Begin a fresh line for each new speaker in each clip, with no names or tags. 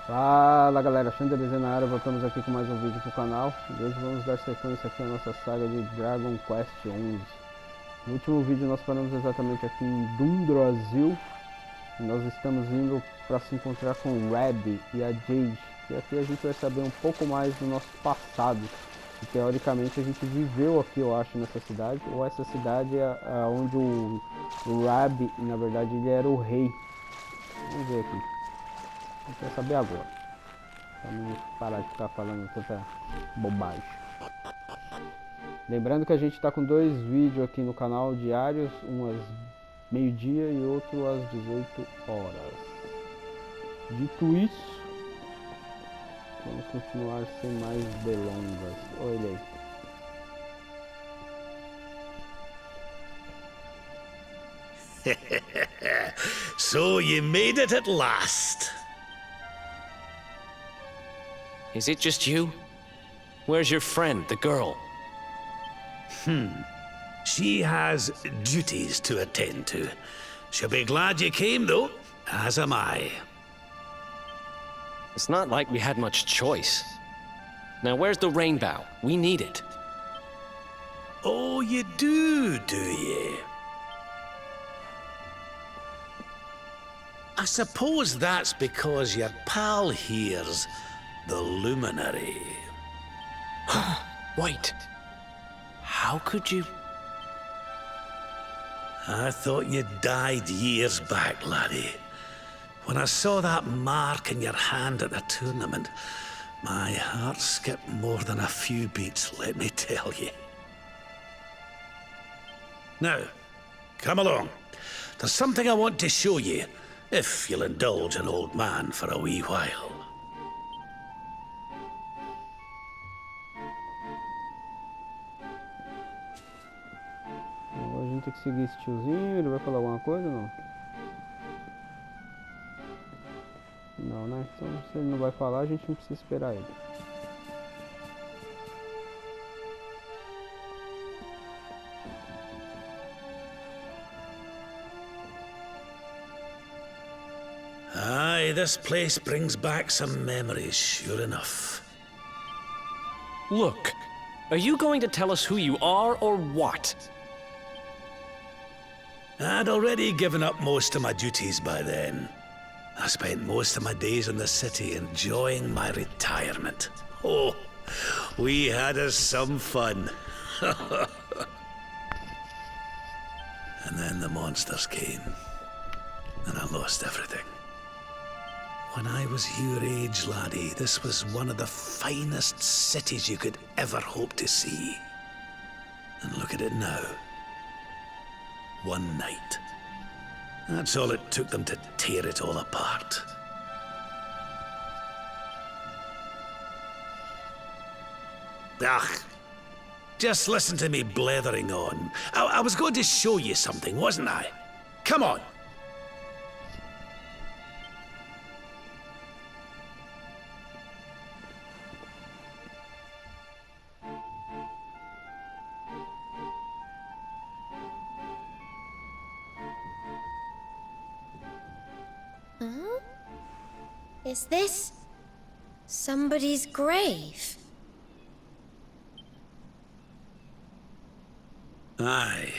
Fala galera, Xanderizé na área, voltamos aqui com mais um vídeo pro canal. E hoje vamos dar sequência aqui à nossa saga de Dragon Quest 11. No último vídeo nós paramos exatamente aqui em Brasil. E nós estamos indo para se encontrar com o Reb e a Jade. E aqui a gente vai saber um pouco mais do nosso passado. E teoricamente a gente viveu aqui, eu acho, nessa cidade. Ou essa cidade é onde o Reb, na verdade, ele era o rei. Vamos ver aqui. A gente vai saber agora. Pra não parar de ficar falando tanta bobagem. Lembrando que a gente está com dois vídeos aqui no canal diários. Um às meio-dia e outro às 18 horas. Dito isso, vamos continuar sem mais delongas. Olha aí.
So you made it at last.
Is it just you? Where's your friend, the girl?
She has duties to attend to. She'll be glad you came, though, as am I.
It's not like we had much choice. Now where's the rainbow? We need it.
Oh, you do you? I suppose that's because your pal here's the luminary.
Wait. How could you?
I thought you died years back, laddie. When I saw that mark in your hand at the tournament, my heart skipped more than a few beats, let me tell you. Now, come along. There's something I want to show you, if you'll indulge an old man for a wee while.
Agora a gente tem que seguir esse tiozinho. Ele vai falar alguma coisa ou não? Não, né? Então se ele não vai falar, a gente não precisa esperar ele.
Aye, this place brings back some memories, sure enough.
Look. Are you going to tell us who you are or what?
I'd already given up most of my duties by then. I spent most of my days in the city enjoying my retirement. Oh, we had us some fun. And then the monsters came, and I lost everything. When I was your age, laddie, this was one of the finest cities you could ever hope to see. And look at it now. One night. That's all it took them to tear it all apart. Ugh. Just listen to me blethering on. I was going to show you something, wasn't I? Come on.
Huh? Is this somebody's grave?
Aye.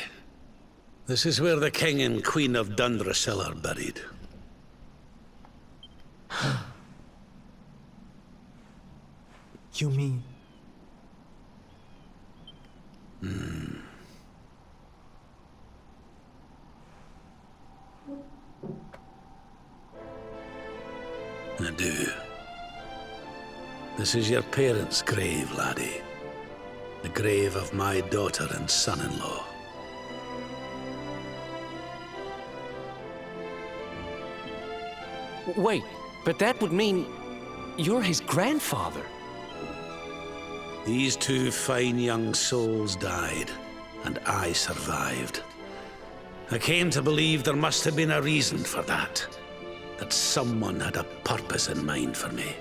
This is where the King and Queen of Dundrasil are buried.
You mean?
I do. This is your parents' grave, laddie. The grave of my daughter and son-in-law.
Wait, but that would mean you're his grandfather.
These two fine young souls died, and I survived. I came to believe there must have been a reason for that. That someone had a purpose in mind for me.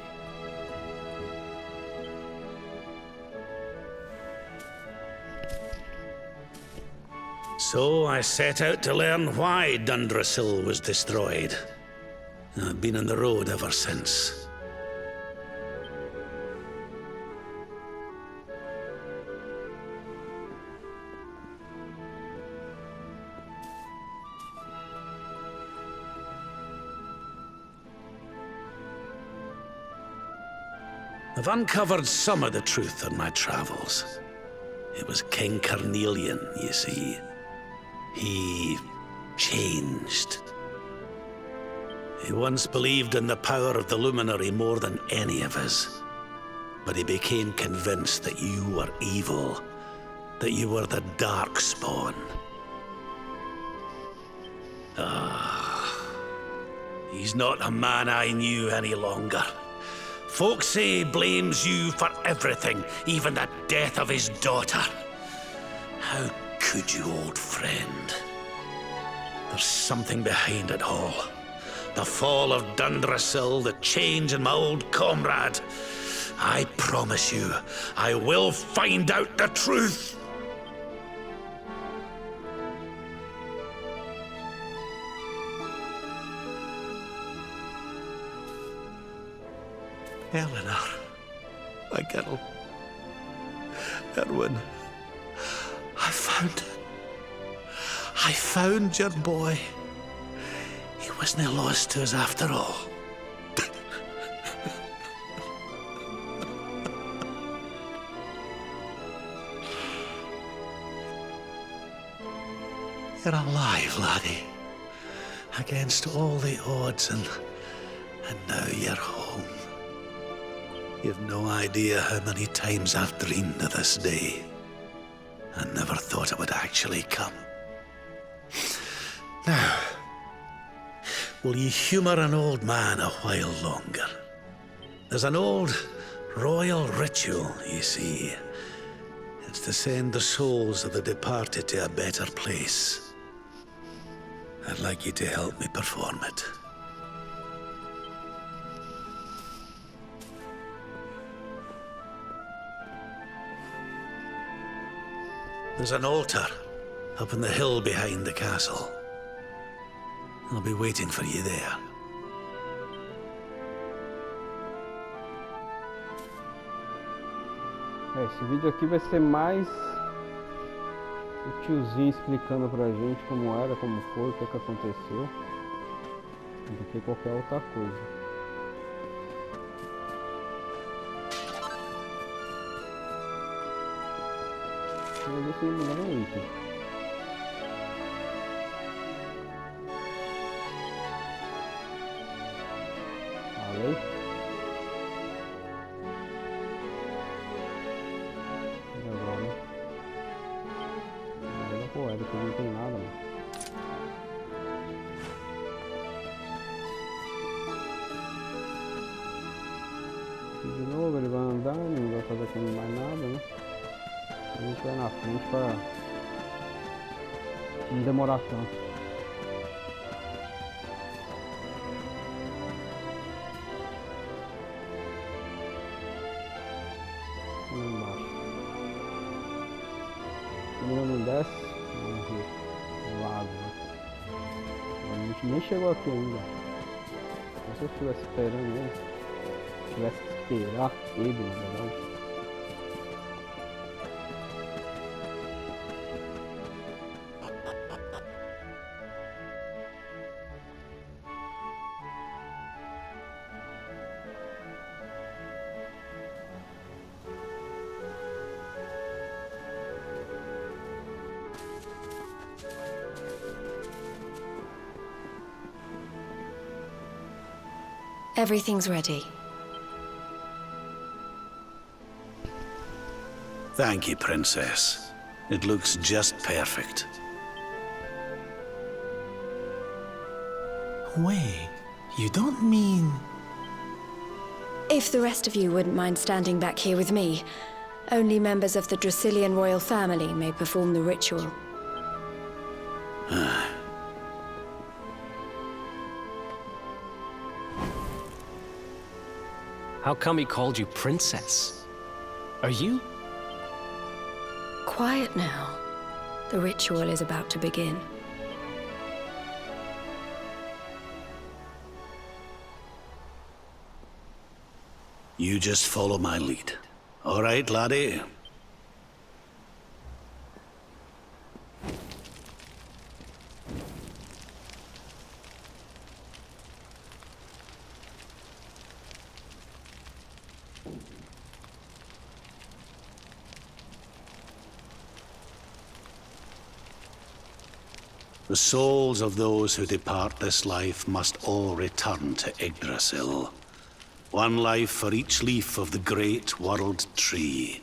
So I set out to learn why Dundrasil was destroyed. I've been on the road ever since. I've uncovered some of the truth on my travels. It was King Carnelian, you see. He changed. He once believed in the power of the luminary more than any of us. But he became convinced that you were evil, that you were the Darkspawn. He's not a man I knew any longer. Folks say he blames you for everything, even the death of his daughter. How could you, old friend? There's something behind it all. The fall of Dundrasil, the change in my old comrade. I promise you, I will find out the truth. Eleanor, my girl, Erwin, I found your boy. He wasn't lost to us after all. You're alive, laddie. Against all the odds, and now you're home. You've no idea how many times I've dreamed of this day. I never thought it would actually come. Now, will you humor an old man a while longer? There's an old royal ritual, you see. It's to send the souls of the departed to a better place. I'd like you to help me perform it. There's an altar up on the hill behind the castle. I'll be waiting for you there.
Esse vídeo aqui vai ser mais o tiozinho explicando pra gente como era, como foi, o que aconteceu, do que qualquer outra coisa. Vou ver se ele me dá um item. Falei? E agora? Agora pô, é que não tem nada, mano. Aqui de novo ele vai andar, não vai fazer aqui mais nada, né? A gente vai na frente para não demorar tanto. Vamos embaixo. Primeiro não desce, vamos ver o lado. A gente nem chegou aqui ainda. Se eu estivesse esperando ele, se tivesse que esperar ele, na verdade.
Everything's ready.
Thank you, Princess. It looks just perfect.
Wait, you don't mean...
If the rest of you wouldn't mind standing back here with me, only members of the Dracilian royal family may perform the ritual.
How come he called you princess? Are you?
Quiet now. The ritual is about to begin.
You just follow my lead. All right, laddie? The souls of those who depart this life must all return to Yggdrasil. One life for each leaf of the great world tree.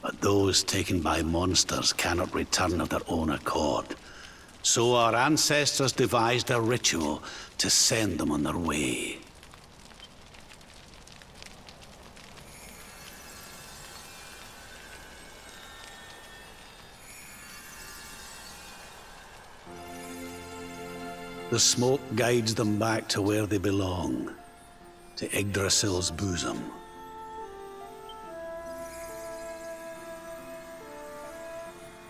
But those taken by monsters cannot return of their own accord. So our ancestors devised a ritual to send them on their way. The smoke guides them back to where they belong, to Yggdrasil's bosom.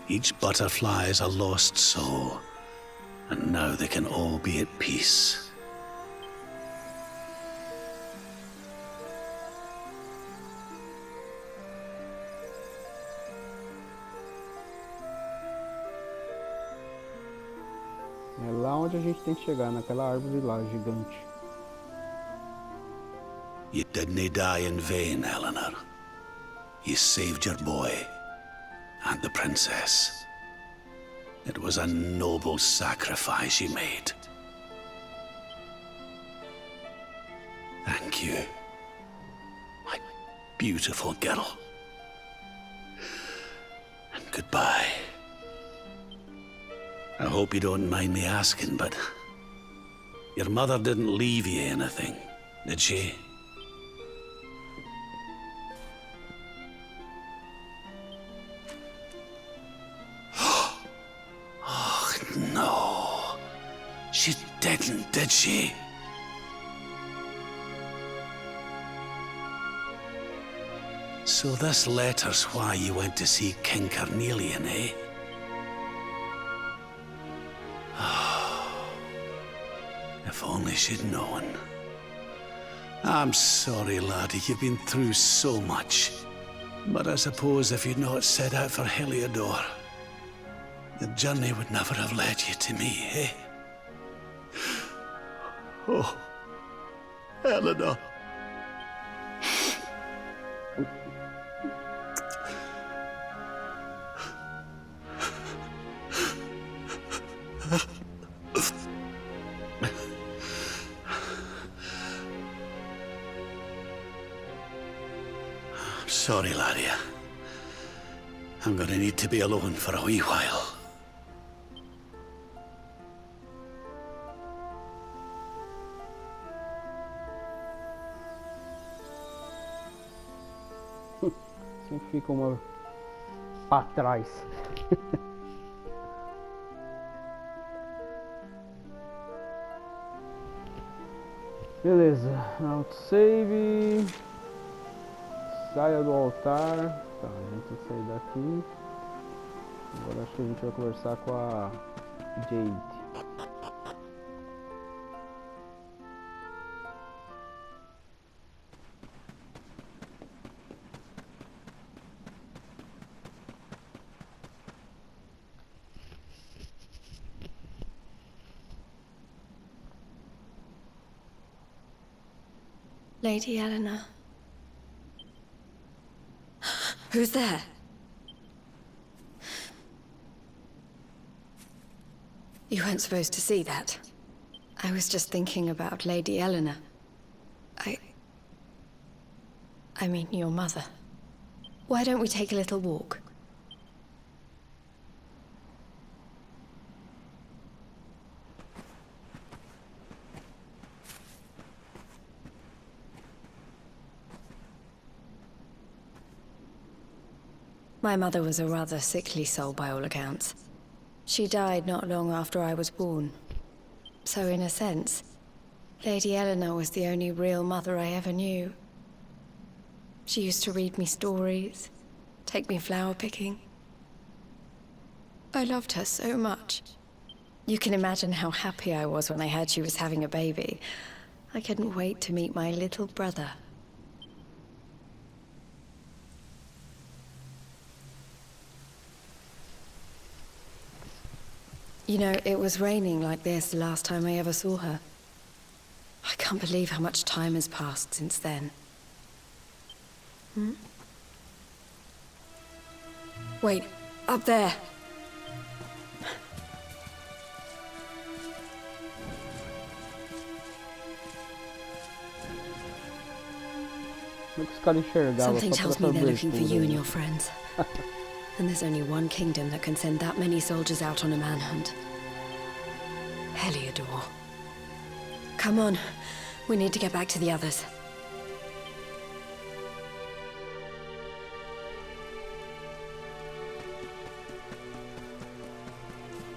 Each butterfly is a lost soul, and now they can all be at peace.
É lá onde a gente tem que chegar, naquela árvore lá, gigante.
You didn't die in vain, Eleanor. You saved your boy, and the princess. It was a noble sacrifice you made. Thank you, my beautiful girl. And goodbye. I hope you don't mind me asking, but your mother didn't leave you anything, did she? Oh, no. She didn't, did she? So this letter's why you went to see King Carnelian, eh? If only she'd known. I'm sorry, laddie, you've been through so much. But I suppose if you'd not set out for Heliodor, the journey would never have led you to me, eh? Oh, Eleanor. Sorry, laddie. I'm gonna need to be alone for a wee while.
Sempre fica uma pra trás. Beleza, autosave. Saia do altar. Tá, a gente tem que sair daqui. Agora acho que a gente vai conversar com a Jade.
Lady Eleanor. Who's there? You weren't supposed to see that. I was just thinking about Lady Eleanor. I mean, your mother. Why don't we take a little walk? My mother was a rather sickly soul by all accounts. She died not long after I was born. So in a sense, Lady Eleanor was the only real mother I ever knew. She used to read me stories, take me flower picking. I loved her so much. You can imagine how happy I was when I heard she was having a baby. I couldn't wait to meet my little brother. You know, it was raining like this the last time I ever saw her. I can't believe how much time has passed since then. Wait, up there.
Como é que os caras enxergavam?
Something
Só
tells
pela
me they're looking for
abertura,
you and
né?
your friends. And there's only one kingdom that can send that many soldiers out on a manhunt. Heliodor. Come on. We need to get back to the others.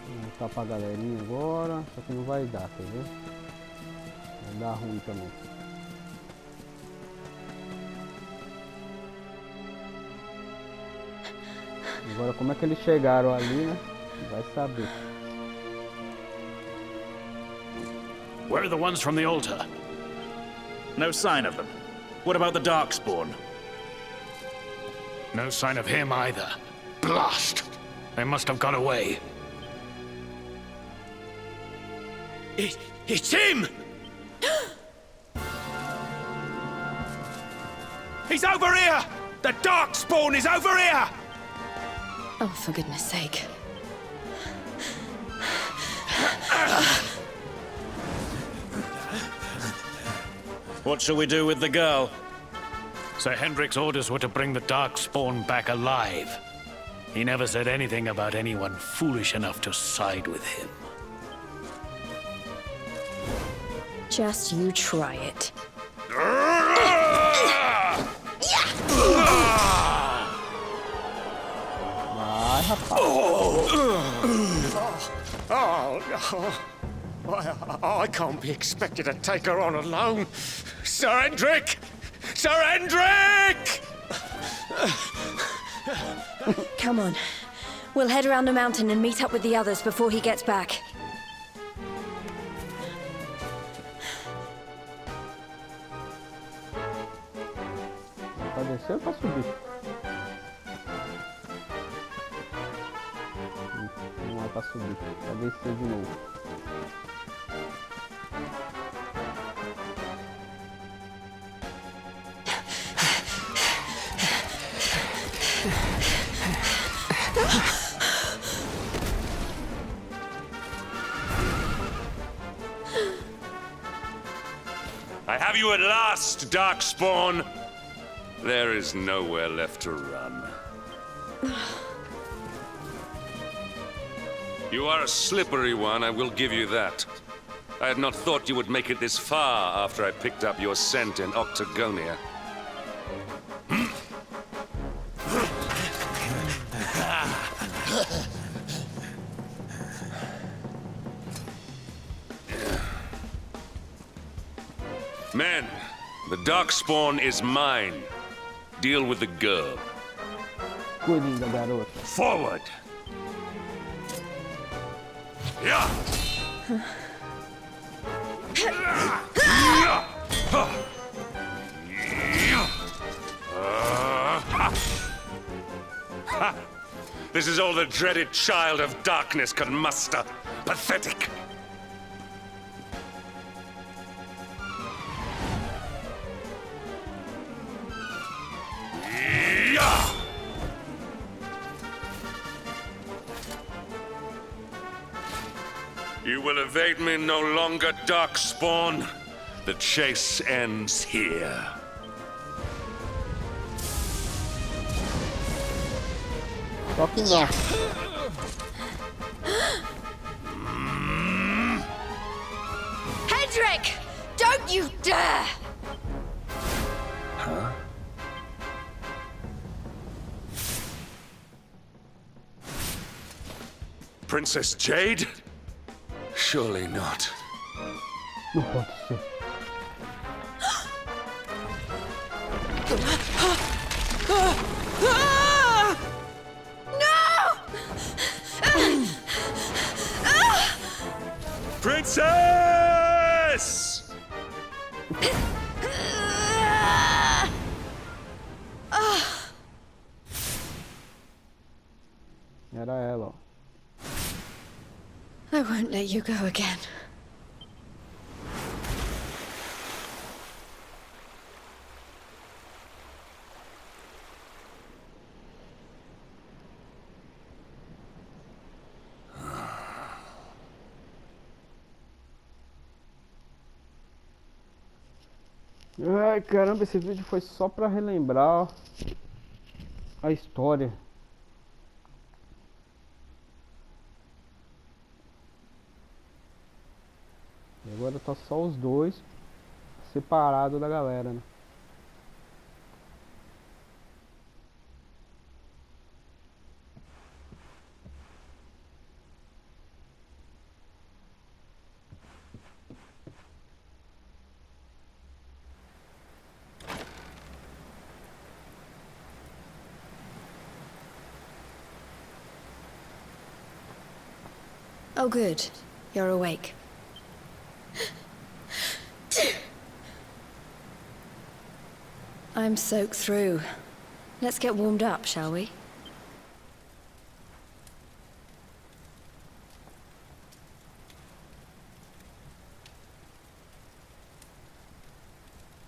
Vou voltar pra galerinha agora. Só que não vai dar, quer ver? Vai dar ruim também. Agora como é que eles chegaram ali, né? Vai saber.
Where are the ones from the altar? No sign of them. What about the Darkspawn?
No sign of him either. Blast! They must have got away.
It's him! He's over here! The Darkspawn is over here!
Oh, for goodness sake.
What shall we do with the girl?
Sir Hendrik's orders were to bring the Darkspawn back alive. He never said anything about anyone foolish enough to side with him.
Just you try it.
Vai, rapaz.
I can't be expected to take her on alone. Sir Hendrik! Sir Hendrik!
Come on. We'll head around the mountain and meet up with the others before he gets back.
Pra descer ou pra subir? Não é pra subir, pra descer de novo.
I have you at last, Darkspawn! There is nowhere left to run. You are a slippery one, I will give you that. I had not thought you would make it this far after I picked up your scent in Octagonia. Men, the Darkspawn is mine. Deal with the girl.
Cuidem da garota.
Forward! Yeah! This is all the dreaded child of darkness can muster. Pathetic! You will evade me no longer, Darkspawn. The chase ends here.
Só que não.
Hendrik! Don't you dare!
Princess Jade? Surely not.
Não pode ser.
Princess!
Era ela, ó.
I won't let you go again.
Ai, caramba, esse vídeo foi só pra relembrar a história. E agora tá só os dois separados da galera, né?
Oh, good. You're awake. I'm soaked through. Let's get warmed up, shall we?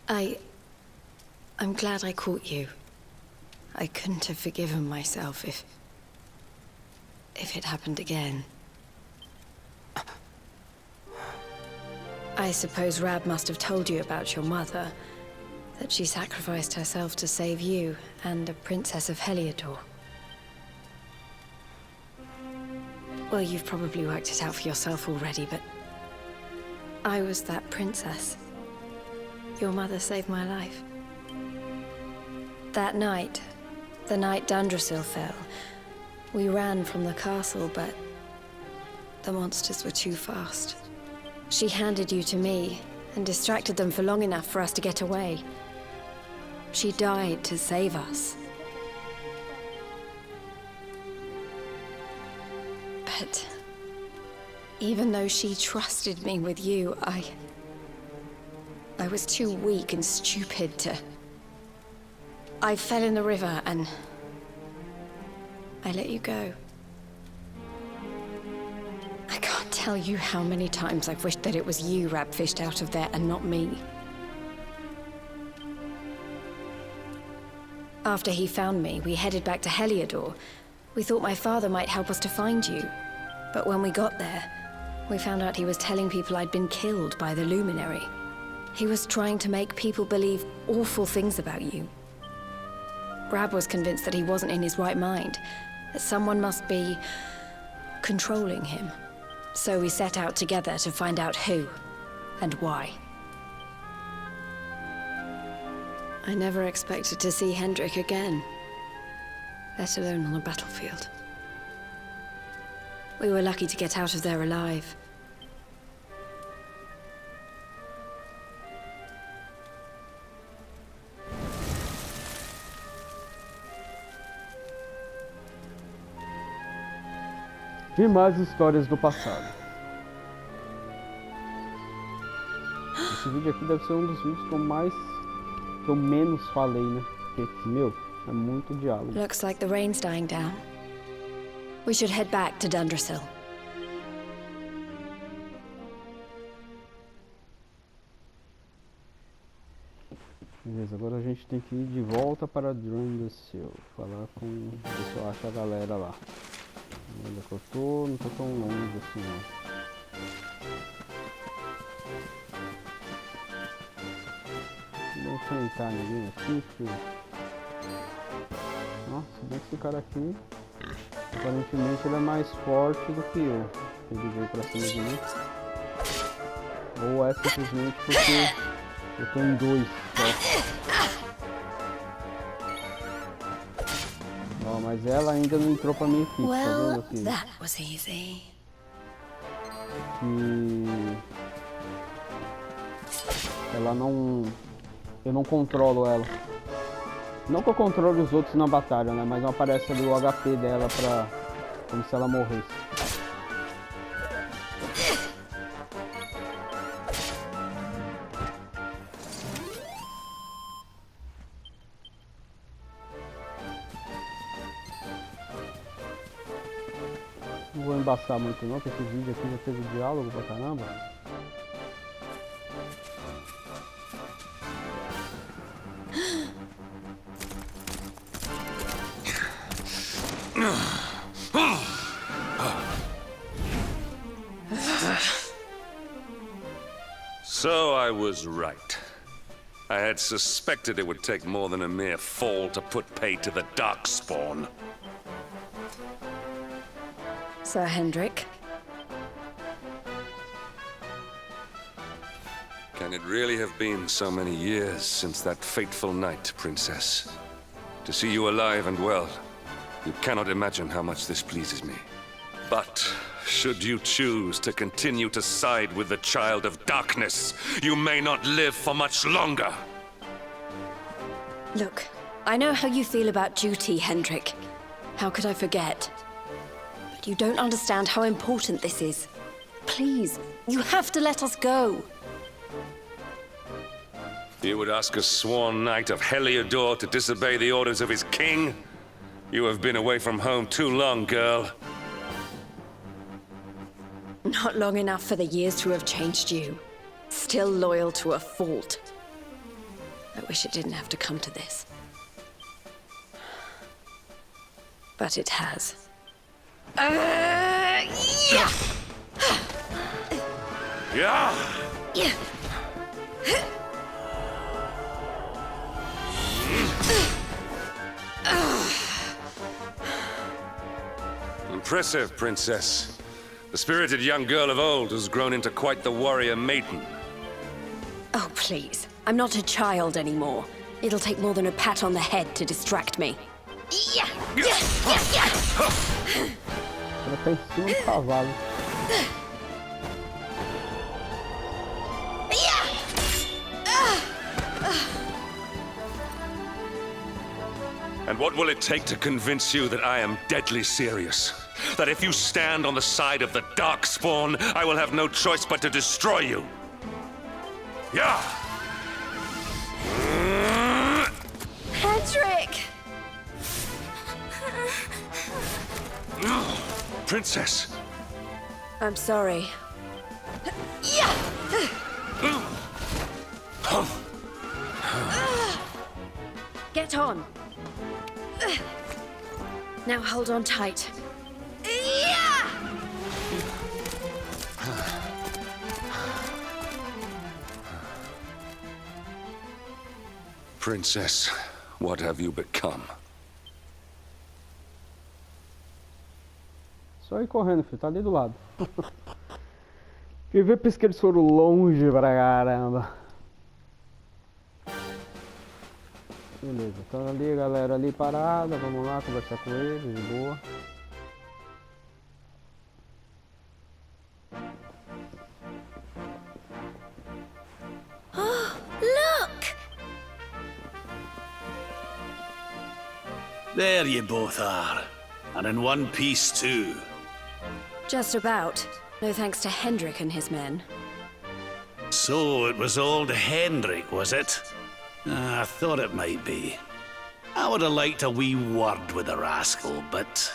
I'm glad I caught you. I couldn't have forgiven myself if it happened again. I suppose Rab must have told you about your mother, that she sacrificed herself to save you and a princess of Heliodor. Well, you've probably worked it out for yourself already, but I was that princess. Your mother saved my life. That night, the night Dundrasil fell, we ran from the castle, but the monsters were too fast. She handed you to me and distracted them for long enough for us to get away. She died to save us. But even though she trusted me with you, I was too weak and stupid to... I fell in the river and I let you go. I can't tell you how many times I've wished that it was you Rab fished out of there and not me. After he found me, we headed back to Heliodor. We thought my father might help us to find you. But when we got there, we found out he was telling people I'd been killed by the Luminary. He was trying to make people believe awful things about you. Rab was convinced that he wasn't in his right mind, that someone must be controlling him. So we set out together to find out who and why. I never expected to see Hendrik again, let alone on a battlefield. We were lucky to get out of there alive.
E mais histórias do passado. Esse vídeo aqui deve ser um dos vídeos que eu menos falei, né? Porque, meu, é muito diálogo.
Looks like the rain's dying down. We should head back to Dundrasil.
Beleza, agora a gente tem que ir de volta para Dundrasil. Falar com... ver se eu acho a galera lá. Onde é que eu tô? Não tô tão longe assim, não. Não vou enfrentar ninguém aqui, filho. Nossa, bem que esse cara aqui, aparentemente ele é mais forte do que eu. Ele veio pra cima de mim. Ou é simplesmente porque eu tô em dois só. Mas ela ainda não entrou pra minha equipe,
Well,
tá vendo?
that was easy.
Que ela não... eu não controlo ela. Não que eu controle os outros na batalha, né? Mas não aparece ali o HP dela pra... como se ela morresse. Não vou embaçar muito não, porque esse vídeo aqui já teve diálogo pra caramba.
So I was right. I had suspected it would take more than a mere fall to put pay to the Darkspawn.
Sir Hendrik?
Can it really have been so many years since that fateful night, Princess? To see you alive and well, you cannot imagine how much this pleases me. But should you choose to continue to side with the Child of Darkness, you may not live for much longer.
Look, I know how you feel about duty, Hendrik. How could I forget? But you don't understand how important this is. Please, you have to let us go.
You would ask a sworn knight of Heliodor to disobey the orders of his king? You have been away from home too long, girl.
Not long enough for the years to have changed you. Still loyal to a fault. I wish it didn't have to come to this. But it has. Yeah!
Yeah! Impressive, Princess. The spirited young girl of old has grown into quite the warrior maiden.
Oh, please. I'm not a child anymore. It'll take more than a pat on the head to distract me. Yeah!
Ela tá em cima do cavalo.
And what will it take to convince you that I am deadly serious? That if you stand on the side of the Darkspawn, I will have no choice but to destroy you? Yeah!
Hendrik!
Princess!
I'm sorry. Get on. Now hold on tight.
Princess, what have you become?
Só ir correndo, filho. Tá ali do lado. Quem vê pensa que eles foram longe pra caramba. Beleza, então ali, galera, ali parada. Vamos lá conversar com eles, de boa.
Oh, look!
There you both are. And in one piece, too.
Just about. No thanks to Hendrik and his men.
So it was old Hendrik, was it? I thought it might be. I would have liked a wee word with the rascal, but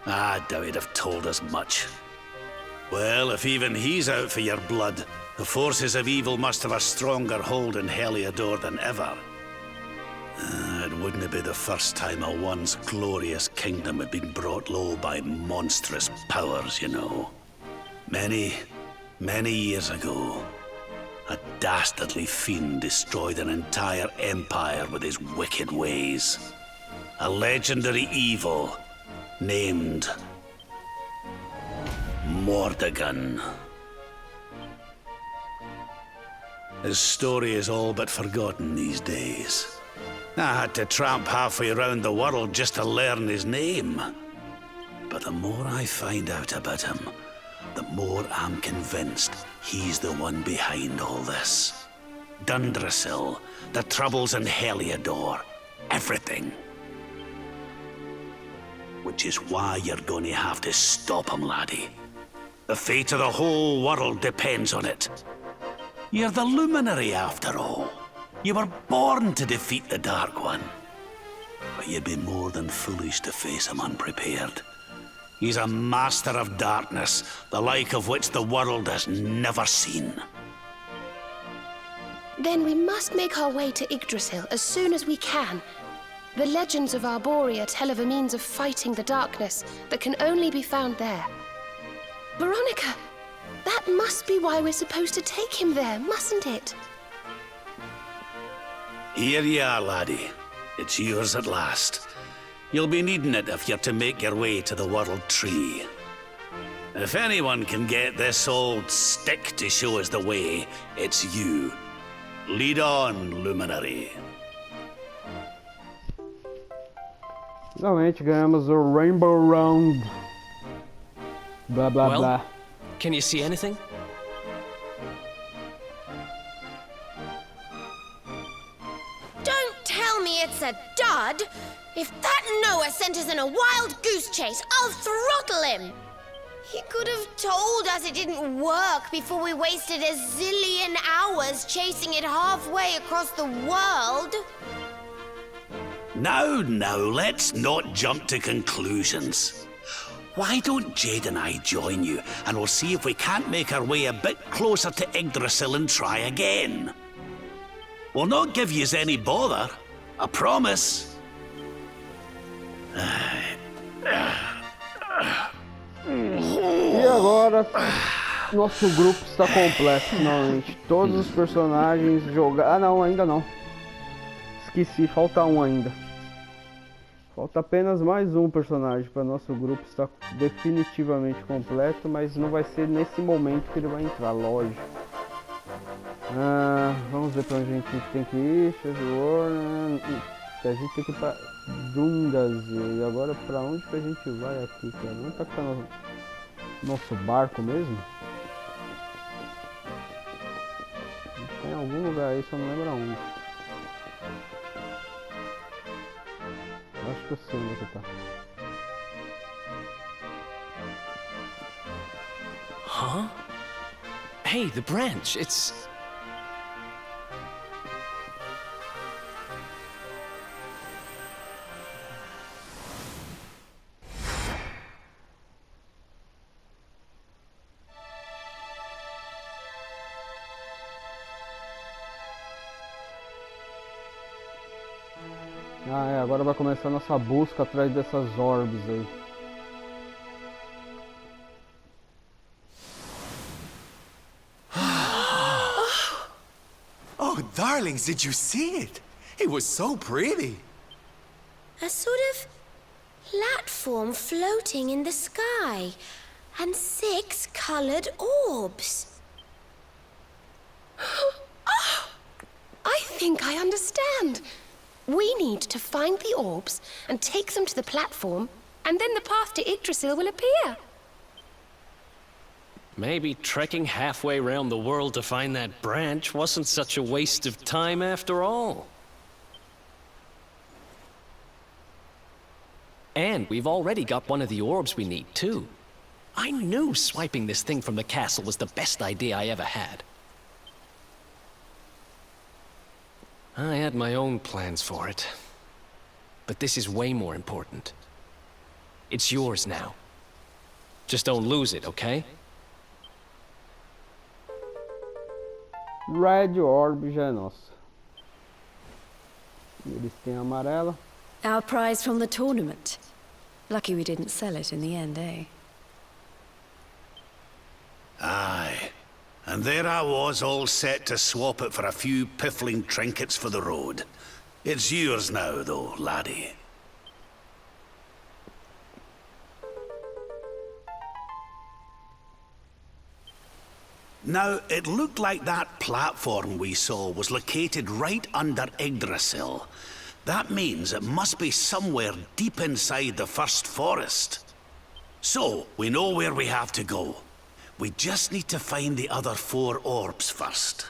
I doubt he'd have told us much. Well, if even he's out for your blood, the forces of evil must have a stronger hold in Heliodor than ever. It wouldn't be the first time a once glorious kingdom had been brought low by monstrous powers, you know. Many years ago, a dastardly fiend destroyed an entire empire with his wicked ways. A legendary evil named Mordegon. His story is all but forgotten these days. I had to tramp halfway around the world just to learn his name. But the more I find out about him, the more I'm convinced he's the one behind all this. Dundrasil, the troubles in Heliodor, everything. Which is why you're going to have to stop him, laddie. The fate of the whole world depends on it. You're the luminary, after all. You were born to defeat the Dark One. But you'd be more than foolish to face him unprepared. He's a master of darkness, the like of which the world has never seen.
Then we must make our way to Yggdrasil as soon as we can. The legends of Arborea tell of a means of fighting the darkness that can only be found there. Veronica, that must be why we're supposed to take him there, mustn't it?
Here you are, laddie. It's yours at last. You'll be needing it if you're to make your way to the World Tree. If anyone can get this old stick to show us the way, it's you. Lead on, Luminary.
Finalmente ganhamos o Rainbow Round. Blá blá
Well,
blá.
can you see anything?
Don't tell me it's a dud! If that Noah sent us in a wild goose chase, I'll throttle him! He could have told us it didn't work before we wasted a zillion hours chasing it halfway across the world.
Now, let's not jump to conclusions. Why don't Jade and I join you, and we'll see if we can't make our way a bit closer to Yggdrasil and try again. We'll not give yous any bother, I promise.
E agora, nosso grupo está completo, finalmente. Todos os personagens jogados. Ah, não, ainda não. Esqueci, falta um ainda. Falta apenas mais um personagem para nosso grupo estar definitivamente completo, mas não vai ser nesse momento que ele vai entrar, lógico. Vamos ver para onde a gente tem que ir. A gente tem que ir para Dundazel. E agora para onde que a gente vai aqui, cara? Onde tá que tá nosso barco mesmo? Tem algum lugar aí, só não lembro aonde. Acho que eu sei onde é que tá.
Huh? Hey, the branch, it's...
Agora vai começar a nossa busca atrás dessas orbes aí.
Oh, darlings, did you see it? It was so pretty.
A sort of platform floating in the sky, and 6 colored orbs.
Oh, I think I understand. We need to find the orbs and take them to the platform, and then the path to Yggdrasil will appear.
Maybe trekking halfway around the world to find that branch wasn't such a waste of time after all. And we've already got one of the orbs we need, too. I knew swiping this thing from the castle was the best idea I ever had. I had my own plans for it. But this is way more important. It's yours now. Just don't lose it, okay?
Red Orb já é nossa. Eles têm a amarela.
Our prize from the tournament. Lucky we didn't sell it in the end, eh?
Aye. And there I was, all set to swap it for a few piffling trinkets for the road. It's yours now, though, laddie. Now, it looked like that platform we saw was located right under Yggdrasil. That means it must be somewhere deep inside the first forest. So, we know where we have to go. We just need to find the other 4 orbs first.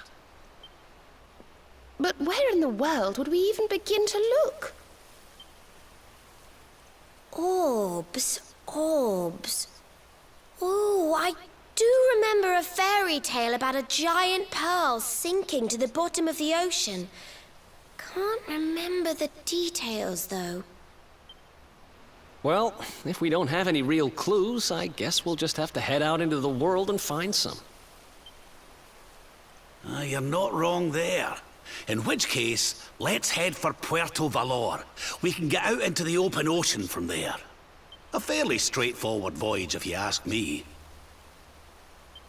But where in the world would we even begin to look?
Orbs, orbs. Oh, I do remember a fairy tale about a giant pearl sinking to the bottom of the ocean. Can't remember the details, though.
Well, if we don't have any real clues, I guess we'll just have to head out into the world and find some.
You're not wrong there. In which case, let's head for Puerto Valor. We can get out into the open ocean from there. A fairly straightforward voyage, if you ask me.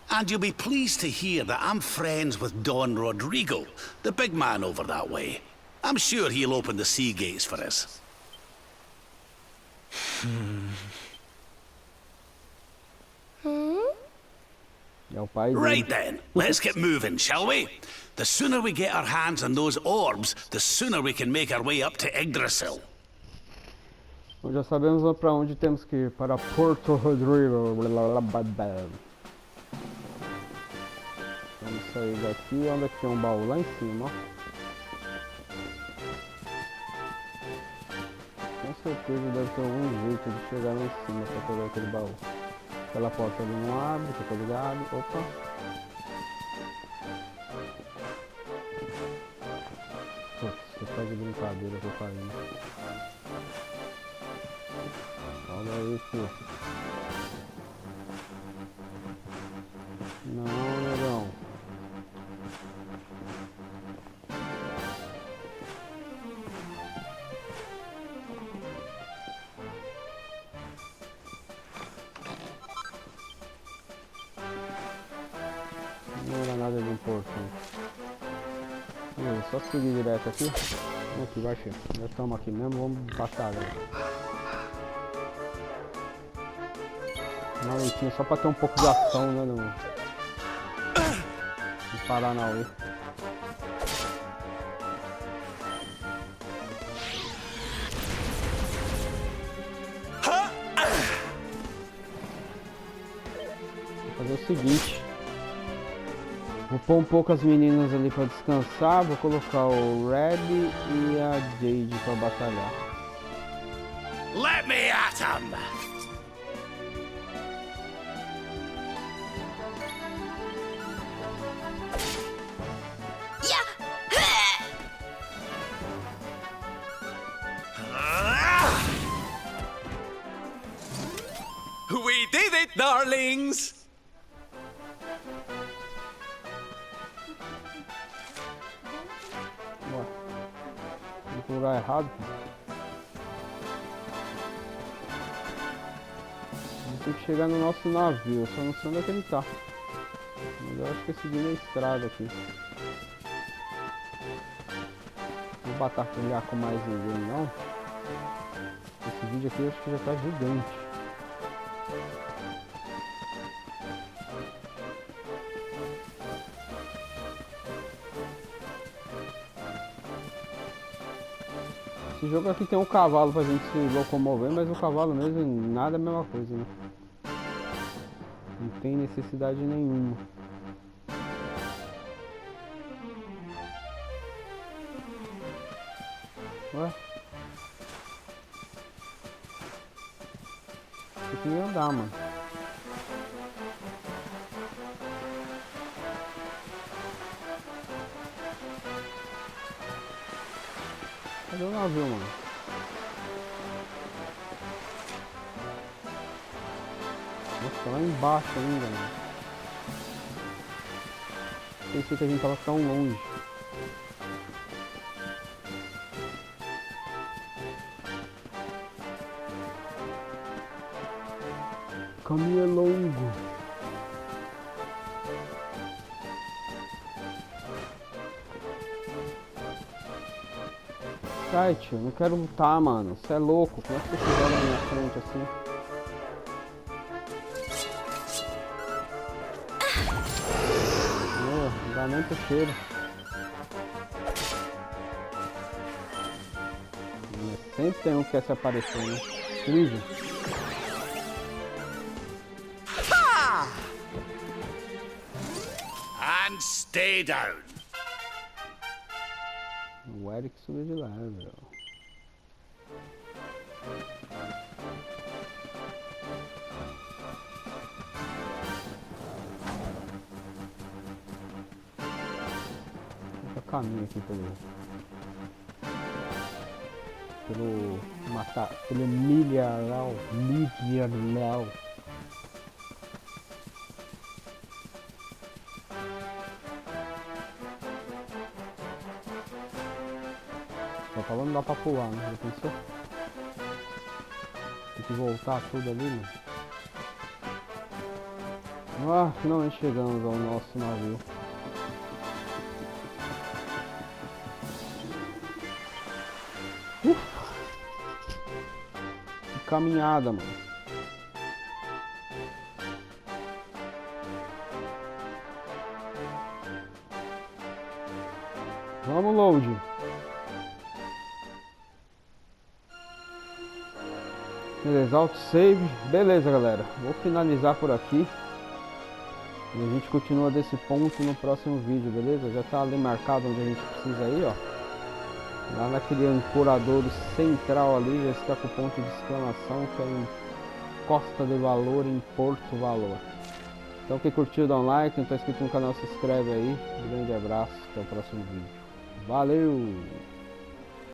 And you'll be pleased to hear that I'm friends with Don Rodrigo, the big man over that way. I'm sure he'll open the sea gates for us.
É o pai dele.
Right then, let's get moving, shall we? The sooner we get our hands on those orbs, the sooner we can make our way up to Yggdrasil.
Bom, já sabemos para onde temos que ir, para Porto Rodrigo. Vamos sair daqui, onde é que tem um baú? Lá em cima, ó. Com certeza deve ter algum jeito de chegar lá em cima para pegar aquele baú. Aquela porta ali não abre, que eu tô ligado. Opa! Putz, você tá de brincadeira que eu caí, né? Olha aí, filho. Não, negão. Não era nada de importante. Só seguir direto aqui. Aqui, vai chegar. Já estamos aqui mesmo, vamos passar agora. Uma leitinha só pra ter um pouco de ação, né? No Paranauê. Vou fazer o seguinte. Vou pôr um pouco as meninas ali pra descansar. Vou colocar o Red e a Jade pra batalhar.
Let me at him!
We did it, darlings!
Ué, fui pro lugar errado. A gente tem que chegar no nosso navio, eu só não sei onde é que ele tá. Mas eu acho que é seguindo a estrada aqui. Não vou batalhar com mais ninguém não. Esse vídeo aqui eu acho que já tá gigante. Esse jogo aqui tem um cavalo pra gente se locomover, mas o cavalo mesmo nada é a mesma coisa, né? Não tem necessidade nenhuma. Ué? Tem que andar, mano. Cadê o navio, mano? Nossa, tá lá embaixo ainda, mano. Pensei que a gente tava tão longe. O caminho é longo. Sai, tio, não quero lutar, mano. Você é louco. Como é que você chegou na minha frente assim? Não dá nem pro cheiro. Sempre tem um que quer se aparecer, né? Incrível.
And stay down.
O Eric subiu de level. Tem caminho aqui pelo milharal. Só falando não dá pra pular, né? Já pensou? Tem que voltar tudo ali, mano. Ah, finalmente chegamos ao nosso navio. Ufa. Que caminhada, mano. Vamos, load. Beleza, auto save. Beleza, galera. Vou finalizar por aqui. E a gente continua desse ponto no próximo vídeo, beleza? Já tá ali marcado onde a gente precisa ir, ó. Lá naquele ancoradouro central ali, já está com o ponto de exclamação, que é em Costa de Valor, em Porto Valor. Então quem curtiu, dá um like, quem tá inscrito no canal se inscreve aí. Um grande abraço, até o próximo vídeo. Valeu!